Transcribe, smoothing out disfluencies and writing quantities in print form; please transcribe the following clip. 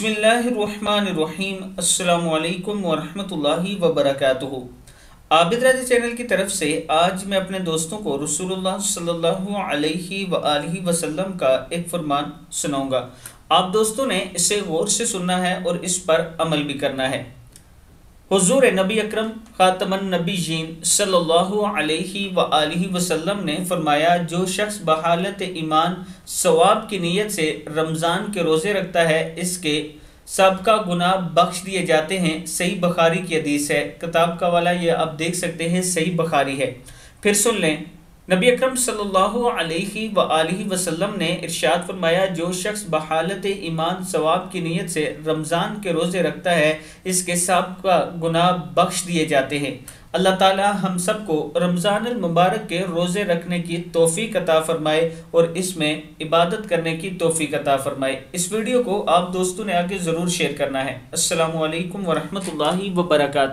बिस्मिल्लाहिर्रहमानिर्रहीम अस्सलामुअलैकुम वरहमतुल्लाहि वबरकातुहू। आबिद राजी चैनल की तरफ से आज मैं अपने दोस्तों को रसूलुल्लाह सल्लल्लाहु अलैहि वआलिहि वसल्लम का एक फरमान सुनाऊंगा। आप दोस्तों ने इसे गौर से सुनना है और इस पर अमल भी करना है। हुजूर नबी अकरम खातमन नबीयीन सल्लल्लाहु अलैहि वआलिहि वसल्लम ने फरमाया, जो शख्स बहालत ईमान सवाब की नीयत से रमज़ान के रोज़े रखता है, इसके सबका गुनाह बख्श दिए जाते हैं। सही बुखारी की हदीस है। किताब का वाला ये आप देख सकते हैं, सही बुखारी है। फिर सुन लें, नबी अकरम सल्लल्लाहु अलैहि वआलिहि वसल्लम ने इरशाद फरमाया, जो शख्स बहालत ईमान सवाब की नीयत से रमज़ान के रोज़े रखता है, इसके सबका गुनाह बख्श दिए जाते हैं। अल्लाह ताला हम सबको रमज़ान अल मुबारक के रोज़े रखने की तौफीक अता फरमाए और इसमें इबादत करने की तौफीक अता फरमाए। इस वीडियो को आप दोस्तों ने आगे ज़रूर शेयर करना है। अस्सलामु अलैकुम वरहमतुल्लाहि वबरकातुहू।